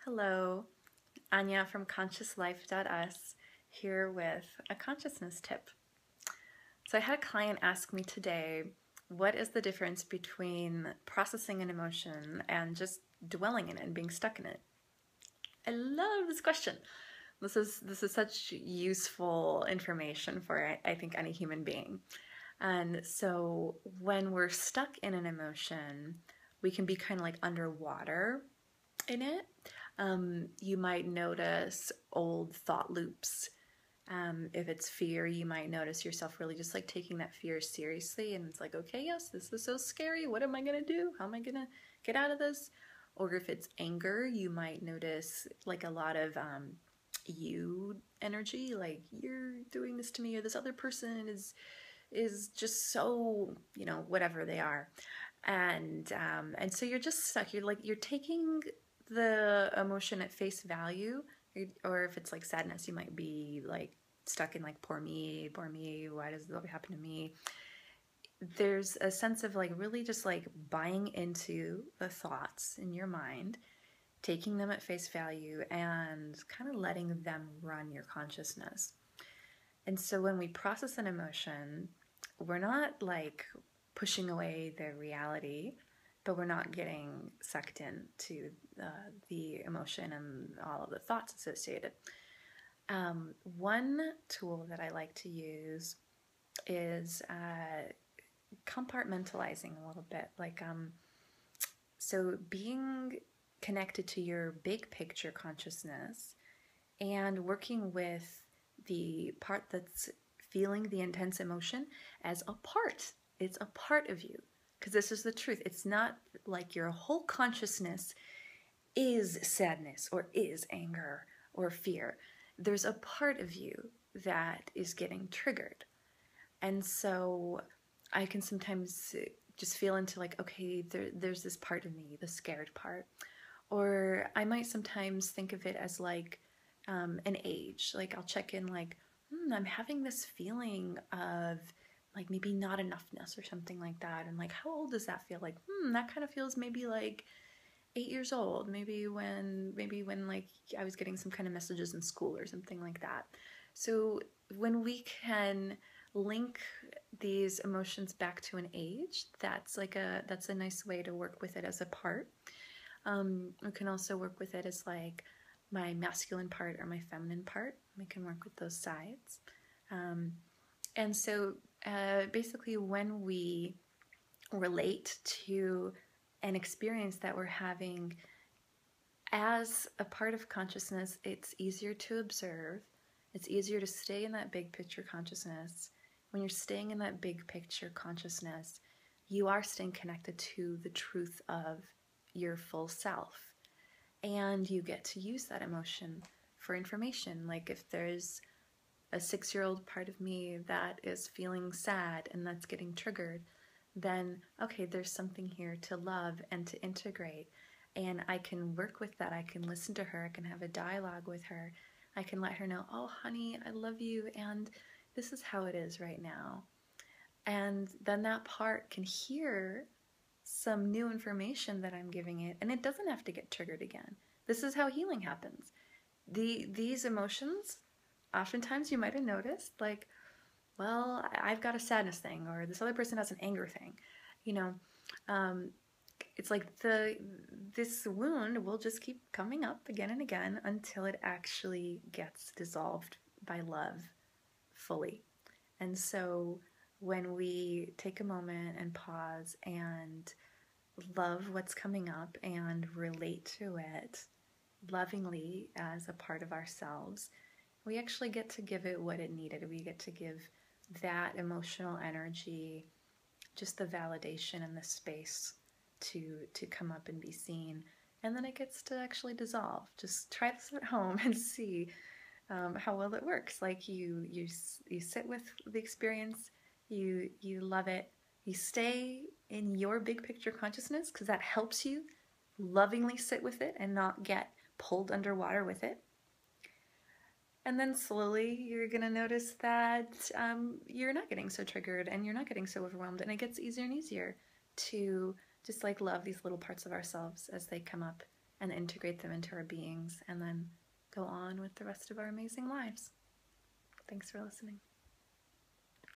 Hello, Ania from ConsciousLife.us here with a consciousness tip. So I had a client ask me today, what is the difference between processing an emotion and just dwelling in it and being stuck in it? I love this question. This is such useful information for I think any human being. And so when we're stuck in an emotion, we can be kind of like underwater in it. You might notice old thought loops. If it's fear, you might notice yourself really just like taking that fear seriously, and it's like, okay, yes, this is so scary. What am I gonna do? How am I gonna get out of this? Or if it's anger, you might notice like a lot of you energy, like you're doing this to me, or this other person is just so, whatever they are, and so you're just stuck. You're taking the emotion at face value, or if it's like sadness, you might be like stuck in like poor me, why does this happen to me? There's a sense of like really just like buying into the thoughts in your mind, taking them at face value and kind of letting them run your consciousness. And so when we process an emotion, we're not like pushing away the reality, but we're not getting sucked into the emotion and all of the thoughts associated. One tool that I like to use is compartmentalizing a little bit. So being connected to your big picture consciousness and working with the part that's feeling the intense emotion as a part. It's a part of you. Because this is the truth. It's not like your whole consciousness is sadness or is anger or fear. There's a part of you that is getting triggered. And so I can sometimes just feel into like, okay, there's this part of me, the scared part. Or I might sometimes think of it as like an age. Like I'll check in like, I'm having this feeling of like maybe not enoughness or something like that. And like, how old does that feel? Like, that kind of feels maybe like 8 years old. Maybe when like I was getting some kind of messages in school or something like that. So when we can link these emotions back to an age, that's a nice way to work with it as a part. We can also work with it as like my masculine part or my feminine part. We can work with those sides. And so basically when we relate to an experience that we're having as a part of consciousness, it's easier to observe. It's easier to stay in that big picture consciousness. When you're staying in that big picture consciousness, you are staying connected to the truth of your full self. And you get to use that emotion for information. Like if there's a 6-year-old part of me that is feeling sad and that's getting triggered, then okay, there's something here to love and to integrate. And I can work with that. I can listen to her. I can have a dialogue with her. I can let her know, oh, honey, I love you, and this is how it is right now. And then that part can hear some new information that I'm giving it, and it doesn't have to get triggered again. This is how healing happens. These emotions, oftentimes you might have noticed, like, well, I've got a sadness thing, or this other person has an anger thing. It's like this wound will just keep coming up again and again until it actually gets dissolved by love fully. And so when we take a moment and pause and love what's coming up and relate to it lovingly as a part of ourselves, we actually get to give it what it needed. We get to give that emotional energy just the validation and the space to come up and be seen. And then it gets to actually dissolve. Just try this at home and see how well it works. Like you sit with the experience, you love it, you stay in your big picture consciousness because that helps you lovingly sit with it and not get pulled underwater with it. And then slowly you're going to notice that you're not getting so triggered and you're not getting so overwhelmed, and it gets easier and easier to just like love these little parts of ourselves as they come up and integrate them into our beings, and then go on with the rest of our amazing lives. Thanks for listening.